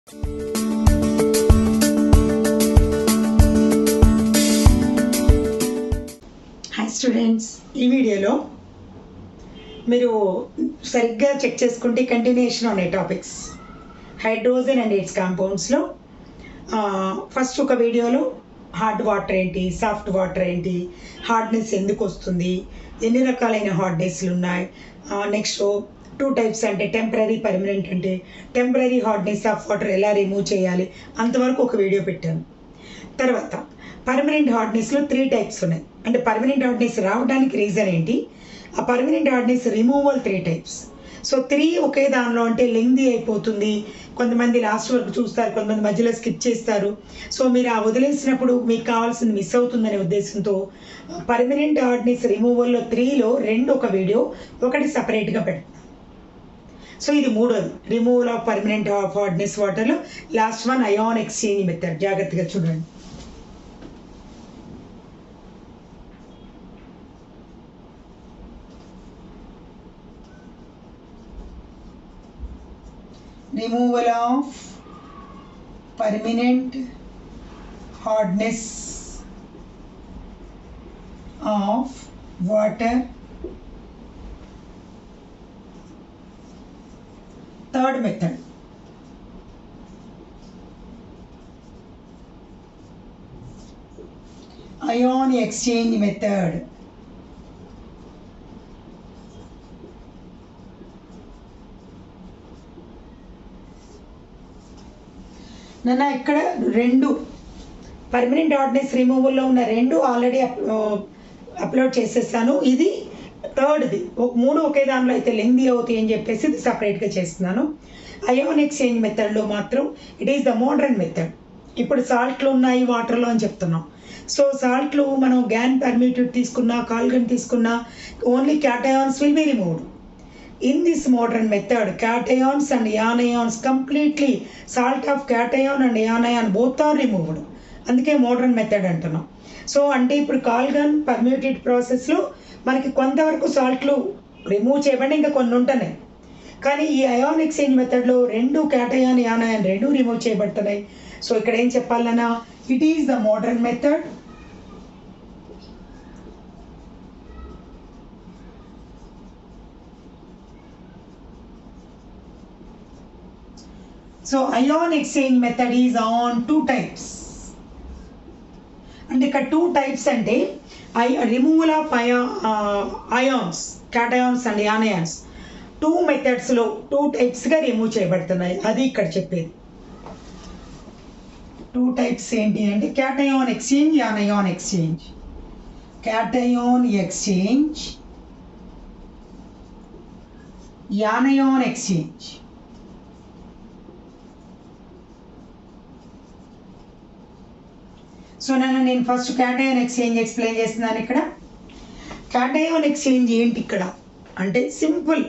Hi students, ఈ వీడియోలో మీరు సరిగ్గా చెక్ చేసుకుంటే కంటిన్యూషన్ ఉన్నాయి టాపిక్స్ హైడ్రోజన్ అండ్ ఇట్స్ కాంపౌండ్స్లో. ఫస్ట్ ఒక వీడియోలో హార్డ్ వాటర్ ఏంటి, సాఫ్ట్ వాటర్ ఏంటి, హార్డ్నెస్ ఎందుకు వస్తుంది, ఎన్ని రకాలైన హార్డ్నెస్లు ఉన్నాయి, నెక్స్ట్ 2 టైప్స్ అంటే టెంపరీ పర్మనెంట్ అంటే టెంపరీ హార్డ్నెస్ ఆఫ్ వాటర్ ఎలా రిమూవ్ చేయాలి అంతవరకు ఒక వీడియో పెట్టాను. తర్వాత పర్మనెంట్ హార్డ్నెస్లో 3 టైప్స్ ఉన్నాయి. అంటే పర్మనెంట్ హార్డ్నెస్ రావడానికి రీజన్ ఏంటి, ఆ permanent hardness removal 3 types. So 3 ఒకే దానిలో అంటే లెంగ్దీ అయిపోతుంది, కొంతమంది లాస్ట్ వరకు చూస్తారు, కొంతమంది మధ్యలో స్కిప్ చేస్తారు. సో మీరు ఆ వదిలేసినప్పుడు మీకు కావాల్సింది మిస్ అవుతుందనే ఉద్దేశంతో పర్మనెంట్ హార్డ్నెస్ రిమూవల్లో 3లో 2 ఒక వీడియో, ఒకటి సపరేట్గా పెడతాను. సో ఇది మూడోది, రిమూవల్ ఆఫ్ పర్మనెంట్ హార్డ్నెస్ వాటర్లో last one ion exchange method. జాగ్రత్తగా చూడండి. Removal of permanent hardness of water. Third method, ion exchange method. నన్ను ఇక్కడ 2 పర్మనెంట్ హార్డ్నెస్ రిమూవల్లో ఉన్న 2 ఆల్రెడీ అప్లోడ్ చేసేసాను. ఇది థర్డ్ది, 3 ఒకే దానిలో అయితే లెంగ్దీ అవుతాయి అని చెప్పేసి ఇది సపరేట్గా చేస్తున్నాను. అయాన్ ఎక్స్చేంజ్ మెథడ్లో మాత్రం it is the modern method. ఇప్పుడు సాల్ట్లు ఉన్నాయి వాటర్లో అని చెప్తున్నాం. సో సాల్ట్లు మనం గ్యాన్ పర్మిటెడ్ తీసుకున్నా, కాల్గన్ తీసుకున్నా, only cations will be removed. In this modern method, cations and anions completely, salt of cation and anion both are removed. అందుకే మోడర్న్ మెథడ్ అంటున్నాం. సో అంటే ఇప్పుడు కాల్గన్ పర్మ్యూటెడ్ ప్రాసెస్లో మనకి కొంతవరకు సాల్ట్లు రిమూవ్ చేయబడి ఇంకా కొన్ని ఉంటున్నాయి. కానీ ఈ అయాన్ ఎక్స్చేంజ్ మెథడ్లో 2 క్యాటయాన్ యానయాన్ 2 రిమూవ్ చేయబడుతున్నాయి. సో ఇక్కడ ఏం చెప్పాలన్నా, it is the modern method. So ion exchange method is on 2 types. అంటే ఇక్కడ 2 టైప్స్ అంటే removal of ions, cations and anions 2 మెథడ్స్లో 2 టైప్స్గా రిమూవ్ చేయబడుతున్నాయి. అది ఇక్కడ చెప్పేది. 2 టైప్స్ ఏంటి అంటే cation exchange, anion exchange. Cation exchange, anion exchange. So నేను ఫస్ట్ క్యాటయాన్ ఎక్స్చేంజ్ ఎక్స్ప్లెయిన్ చేస్తున్నాను. ఇక్కడ క్యాటయాన్ ఎక్స్చేంజ్ ఏంటి ఇక్కడ అంటే సింపుల్.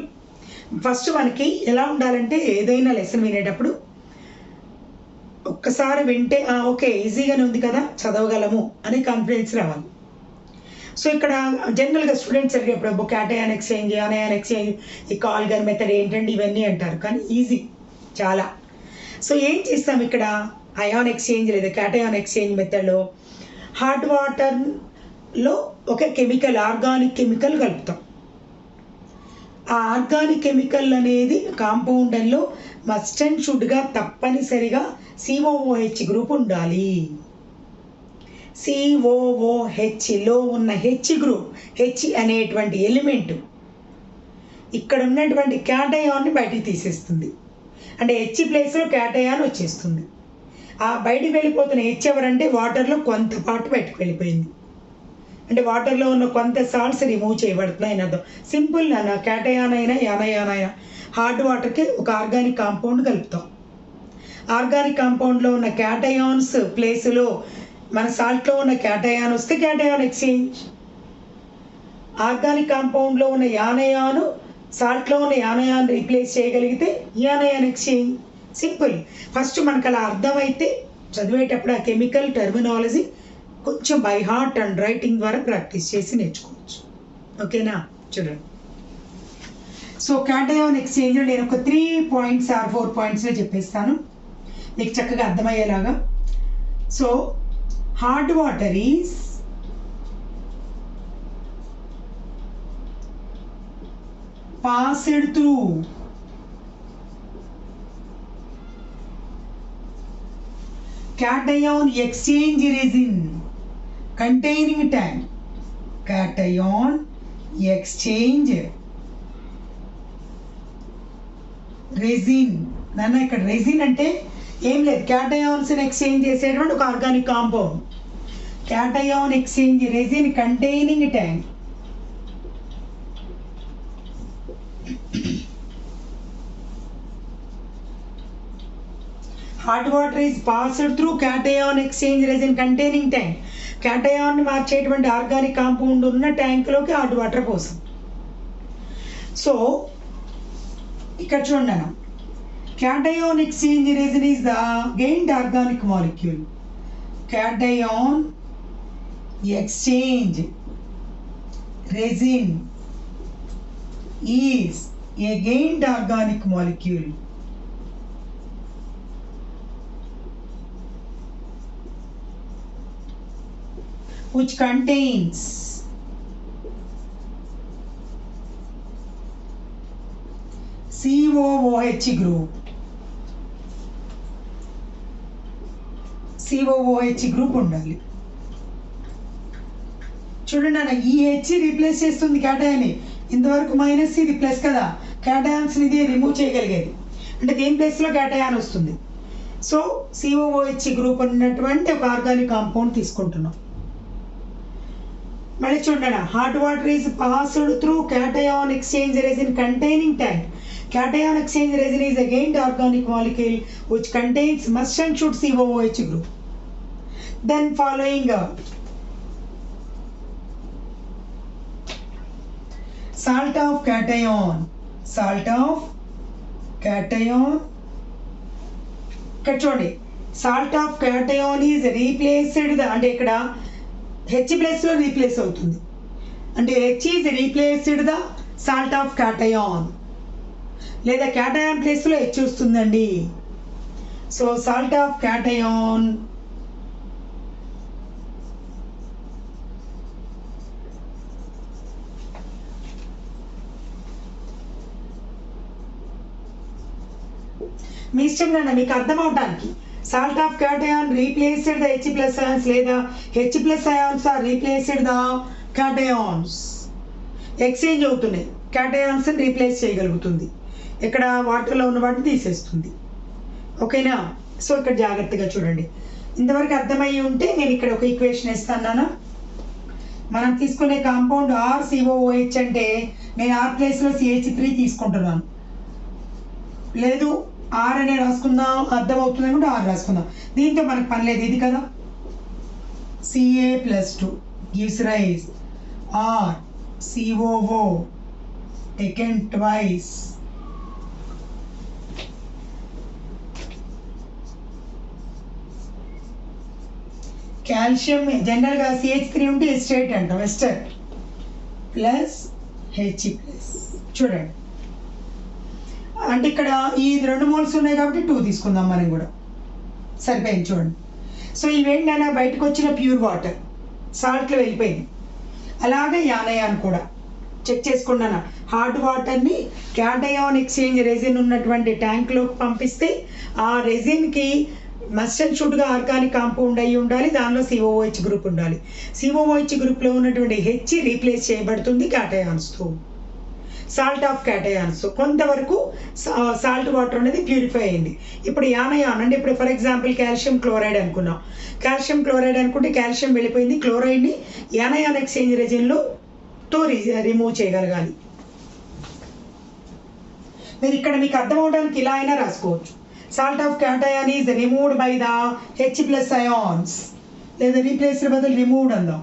ఫస్ట్ మనకి ఎలా ఉండాలంటే ఏదైనా లెసన్ వినేటప్పుడు ఒక్కసారి వింటే ఓకే ఈజీగానే ఉంది కదా, చదవగలము అనే కాన్ఫిడెన్స్ రావాలి. సో ఇక్కడ జనరల్గా స్టూడెంట్స్ అడిగేప్పుడు క్యాటయాన్ ఎక్స్చేంజ్, యానయాన్ ఎక్స్చేంజ్, ఈ కాల్గన్ మెథడ్ ఏంటంటే ఇవన్నీ అంటారు, కానీ ఈజీ చాలా. సో ఏం చేస్తాం ఇక్కడ అయాన్ ఎక్స్చేంజ్ లేదా క్యాటయాన్ ఎక్స్చేంజ్ మెథడ్లో హాట్ వాటర్లో ఒక కెమికల్, ఆర్గానిక్ కెమికల్ కలుపుతాం. ఆ ఆర్గానిక్ కెమికల్ అనేది కాంపౌండ్లో మస్ట్ అండ్ షుడ్గా తప్పనిసరిగా COOH గ్రూప్ ఉండాలి. COOHలో ఉన్న H గ్రూప్, H అనేటువంటి ఎలిమెంట్ ఇక్కడ ఉన్నటువంటి క్యాటయాన్ని బయటికి తీసేస్తుంది. అంటే H ప్లేస్లో క్యాటయాన్ వచ్చేస్తుంది. ఆ బయటికి వెళ్ళిపోతున్న H ఎవరంటే వాటర్లో కొంత పార్ట్ బయటకు వెళ్ళిపోయింది. అంటే వాటర్లో ఉన్న కొంత సాల్ట్స్ రిమూవ్ చేయబడుతున్నాయి అని అర్థం. సింపుల్ నాన్న, క్యాటయాన్ అయినా యానయాన్ అయినా హార్డ్ వాటర్కి ఒక ఆర్గానిక్ కాంపౌండ్ కలుపుతాం. ఆర్గానిక్ కాంపౌండ్లో ఉన్న క్యాటయాన్స్ ప్లేస్లో మన సాల్ట్లో ఉన్న క్యాటయాన్ వస్తే క్యాటయాన్ ఎక్స్చేంజ్. ఆర్గానిక్ కాంపౌండ్లో ఉన్న యానయాను సాల్ట్లో ఉన్న యానయాన్ రీప్లేస్ చేయగలిగితే యానయాన్ ఎక్స్చేంజ్. సింపుల్. ఫస్ట్ మనకు అలా అర్థమైతే చదివేటప్పుడు ఆ కెమికల్ టర్మినాలజీ కొంచెం బై హార్ట్ అండ్ రైటింగ్ ద్వారా ప్రాక్టీస్ చేసి నేర్చుకోవచ్చు. ఓకేనా, చూడండి. సో క్యాటయాన్ ఎక్స్చేంజ్లో నేను ఒక 3 పాయింట్స్ ఆర్ 4 పాయింట్స్లో చెప్పేస్తాను. మీకు చక్కగా అర్థమయ్యేలాగా. So hot water is passed through cation exchange resin containing tank. Cation exchange resin. నాన్న ఇక్కడ రెజిన్ అంటే ఏం లేదు, క్యాటయాన్స్ని ఎక్స్చేంజ్ చేసేటువంటి ఒక organic compound. Cation exchange resin containing tank. Hot water is passed through cation exchange resin containing tank. క్యాటయాన్ని మార్చేటువంటి organic compound ఉన్న ట్యాంక్లోకి హాట్ వాటర్ పోసాం. సో ఇక్కడ చూడండి, cation exchange resin is the gained organic molecule. Cation exchange resin is a gained organic molecule which contains COOH group. COOH group ఉండాలి. చూడండి అన్న, ఈ హెచ్ రీప్లేస్ చేస్తుంది క్యాటయాన్ని. ఇంతవరకు మైనస్, ఇది ప్లస్ కదా, క్యాటయాన్స్ ఇది రిమూవ్ చేయగలిగేది అంటే దీని ప్లేస్లో క్యాటయాన్ వస్తుంది. సో COOH గ్రూప్ ఉన్నటువంటి ఒక ఆర్గానిక్ కాంపౌండ్ తీసుకుంటున్నాం. మళ్ళీ చూడండి, hot water is passed through cation exchange resin containing tank. Cation exchange resin is a gained organic molecule which contains must and should COOH group. Then following salt of cation. Salt of cation. ఇక్కడ చూడండి, salt of cation is replaced అంటే ఇక్కడ H ప్లస్లో replace అవుతుంది. అంటే H is replaced the salt of cation, లేదా cation ప్లేస్లో H వస్తుందండి. సో సాల్ట్ ఆఫ్ క్యాటయాన్ మీ ఇష్టం నాన్న, మీకు అర్థం అవటానికి. Salt of cation replaced the H plus ions, లేదా H plus ions are replaced the cations. Exchange అవుతున్నాయి, క్యాటయాన్స్ని రీప్లేస్ చేయగలుగుతుంది, ఇక్కడ వాటర్లో ఉన్న వాటిని తీసేస్తుంది. ఓకేనా? సో ఇక్కడ జాగ్రత్తగా చూడండి. ఇంతవరకు అర్థమయ్యి ఉంటే నేను ఇక్కడ ఒక ఈక్వేషన్ ఇస్తాను. మనం తీసుకునే కాంపౌండ్ RCOOH అంటే నేను R ప్లేస్లో CH3 తీసుకుంటున్నాను. లేదు R అనే రాసుకుందాం, అర్థమవుతుంది అనుకుంటే R రాసుకుందాం. దీంతో మనకు పని లేదు, ఇది కదా. Ca+2 gives rise RCOO taken twice calcium. జనరల్గా CH3 ఉంటే ఎస్టేట్ అంటాం, ఎస్టర్ ప్లస్ హెచ్ ప్లస్. చూడండి, అంటే ఇక్కడ ఈ 2 మోల్స్ ఉన్నాయి కాబట్టి 2 తీసుకుందాం మనం కూడా, సరిపోయింది. చూడండి, సో ఇవేంటైనా బయటకు వచ్చిన ప్యూర్ వాటర్ సాల్ట్లో వెళ్ళిపోయింది. అలాగే యానయాన్ కూడా చెక్ చేసుకున్నాను. హాట్ వాటర్ని క్యాటయాన్ ఎక్స్చేంజ్ రెజిన్ ఉన్నటువంటి ట్యాంక్లోకి పంపిస్తే ఆ రెజిన్కి మస్ట్ అండ్ షుడ్గా ఆర్గానిక్ కాంపౌండ్ అయ్యి ఉండాలి, దానిలో COOH గ్రూప్ ఉండాలి. COOH గ్రూప్లో ఉన్నటువంటి హెచ్ రీప్లేస్ చేయబడుతుంది క్యాటయాన్స్తో, సాల్ట్ ఆఫ్ క్యాటయాన్స్. కొంతవరకు సాల్ట్ వాటర్ అనేది ప్యూరిఫై అయింది. ఇప్పుడు యానయాన్ అంటే ఇప్పుడు ఫర్ ఎగ్జాంపుల్ కాల్షియం క్లోరైడ్ అనుకున్నాం. కాల్షియం క్లోరైడ్ అనుకుంటే కాల్షియం వెళ్ళిపోయింది, క్లోరైడ్ని యానయాన్ ఎక్స్చేంజ్ రెజిన్లో రిమూవ్ చేయగలగాలి. మీరు ఇక్కడ మీకు అర్థం అవడానికి ఇలా అయినా రాసుకోవచ్చు. Salt of cation is removed by the H plus ions, లేదా రీప్లేస్డ్ బదులు రిమూవ్డ్ అందాం.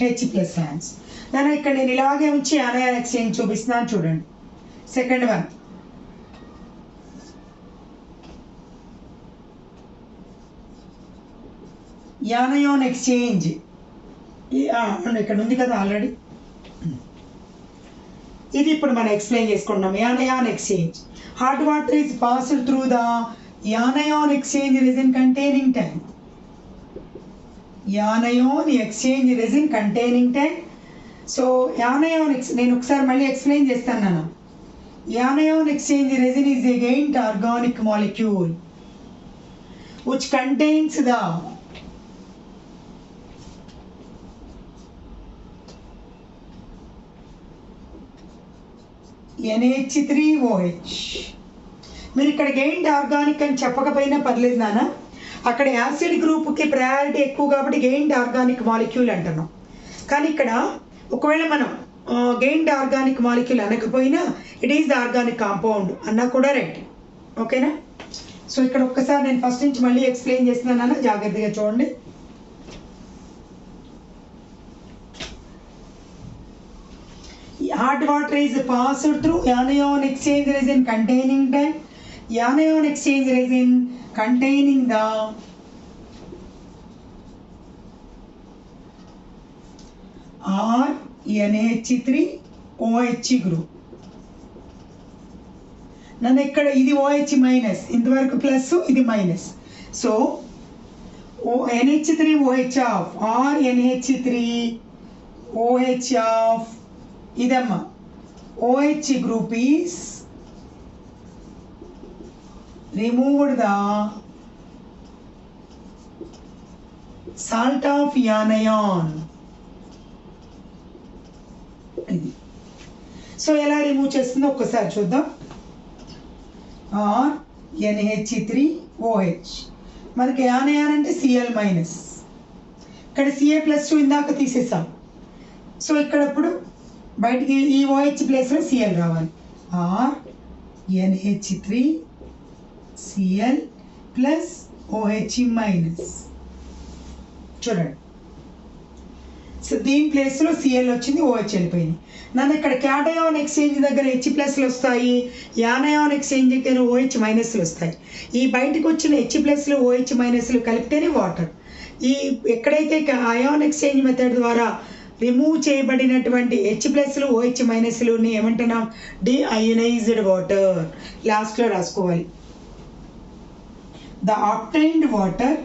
H plus ions. నేను ఇక్కడ నేను ఇలాగే ఉంచి యానయాన్ ఎక్స్చేంజ్ చూపిస్తున్నాను. చూడండి, సెకండ్ వన్ యానయాన్ ఎక్స్చేంజ్ ఇక్కడ ఉంది కదా ఆల్రెడీ. ఇది ఇప్పుడు మనం ఎక్స్ప్లెయిన్ చేసుకుంటున్నాం. anion exchange. Hot water is passed through the anion exchange resin containing tank. anion exchange resin containing tank. So నేను ఒకసారి మళ్ళీ ఎక్స్ప్లెయిన్ చేస్తాను. anion exchange resin is a gained organic molecule which contains the NH3OH. మీరు ఇక్కడ gained organic అని చెప్పకపోయినా పర్లేదు నాన్న, అక్కడ యాసిడ్ గ్రూప్కి ప్రయారిటీ ఎక్కువ కాబట్టి గెయిన్డ్ ఆర్గానిక్ మాలిక్యూల్ అంటున్నాం. కానీ ఇక్కడ ఒకవేళ మనం గెయిన్డ్ ఆర్గానిక్ మాలిక్యూల్ అనకపోయినా it is the organic compound అన్నా కూడా రైట్. ఓకేనా? సో ఇక్కడ ఒక్కసారి నేను ఫస్ట్ నుంచి మళ్ళీ ఎక్స్ప్లెయిన్ చేస్తున్నాను, జాగ్రత్తగా చూడండి. Hot water is passed through anion exchange resin containing tank. Anion exchange resin containing the NH3OH group. నన్ను ఇక్కడ ఇది OH మైనస్, ఇంతవరకు ప్లస్, ఇది minus. So NH3OH of or NH3OH of ఇదమ్మా OH group is removed the salt of anion. ఇది so ఎలా remove చేస్తుందో ఒక్కసారి చూద్దాం. ఆర్ NH3OH మనకి anion అంటే Cl మైనస్, ఇక్కడ Ca+2 ఇందాక తీసేసాం. సో ఇక్కడ ఇప్పుడు బయటికి ఈ OH ప్లేస్లో Cl రావాలి. Or NH3Cl plus OH minus. చూడండి, సో దీని ప్లేస్లో Cl వచ్చింది, OH వెళ్ళిపోయింది. నన్ను ఇక్కడ క్యాటయాన్ ఎక్స్చేంజ్ దగ్గర H+లు వస్తాయి, యానయాన్ ఎక్స్చేంజ్ దగ్గర OH మైనస్లు వస్తాయి. ఈ బయటకు వచ్చిన H+లు OH మైనస్లు కలిపితేనే వాటర్. ఈ ఎక్కడైతే అయాన్ ఎక్స్చేంజ్ మెథడ్ ద్వారా రిమూవ్ చేయబడినటువంటి H+లు OH మైనస్లుని ఏమంటున్నాం? Deionised water. లాస్ట్లో రాసుకోవాలి. The obtained water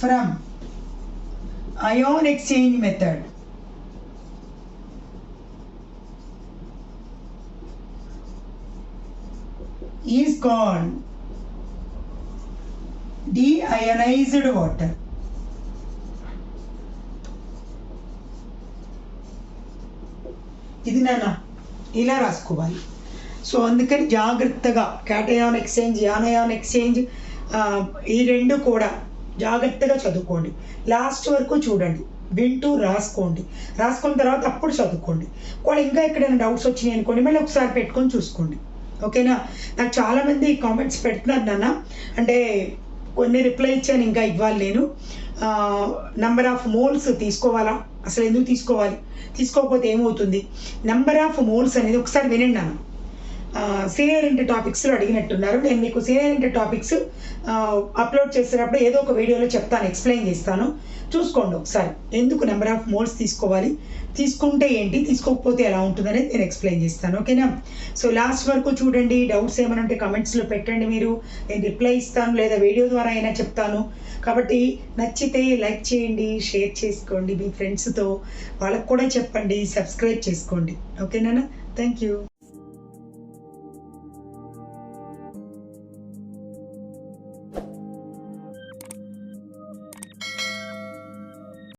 from ion exchange method is called deionized water. ఇది నాన్న ఇలా రాసుకోవాలి. సో అందుకని జాగ్రత్తగా క్యాటయాన్ ఎక్స్చేంజ్, యానయాన్ ఎక్స్చేంజ్ ఈ రెండు కూడా జాగ్రత్తగా చదువుకోండి. లాస్ట్ వరకు చూడండి, వింటూ రాసుకోండి. రాసుకున్న తర్వాత అప్పుడు చదువుకోండి. ఒకవేళ ఇంకా ఎక్కడైనా డౌట్స్ వచ్చినాయి అనుకోండి, మళ్ళీ ఒకసారి పెట్టుకొని చూసుకోండి. ఓకేనా? నాకు చాలామంది కామెంట్స్ పెడుతున్నారు నాన్న, అంటే కొన్ని రిప్లై ఇచ్చాను, ఇంకా ఇవ్వాలి నేను. నెంబర్ ఆఫ్ మోల్స్ తీసుకోవాలా, అసలు ఎందుకు తీసుకోవాలి, తీసుకోకపోతే ఏమవుతుంది, నెంబర్ ఆఫ్ మోల్స్ అనేది ఒకసారి వినండి నాన్న. సీనియర్ ఇంటర్ టాపిక్స్లో అడిగినట్టున్నారు. నేను మీకు సీనియర్ ఇంటర్ టాపిక్స్ అప్లోడ్ చేసేటప్పుడు ఏదో ఒక వీడియోలో చెప్తాను, ఎక్స్ప్లెయిన్ చేస్తాను, చూసుకోండి ఒకసారి. ఎందుకు నెంబర్ ఆఫ్ మోల్స్ తీసుకోవాలి, తీసుకుంటే ఏంటి, తీసుకోకపోతే ఎలా ఉంటుందనేది నేను ఎక్స్ప్లెయిన్ చేస్తాను. ఓకేనా? సో లాస్ట్ వరకు చూడండి. డౌట్స్ ఏమైనా ఉంటే కమెంట్స్లో పెట్టండి, మీరు నేను రిప్లై ఇస్తాను, లేదా వీడియో ద్వారా అయినా చెప్తాను. కాబట్టి నచ్చితే లైక్ చేయండి, షేర్ చేసుకోండి మీ ఫ్రెండ్స్తో, వాళ్ళకు కూడా చెప్పండి, సబ్స్క్రైబ్ చేసుకోండి. ఓకేనా? Thank you.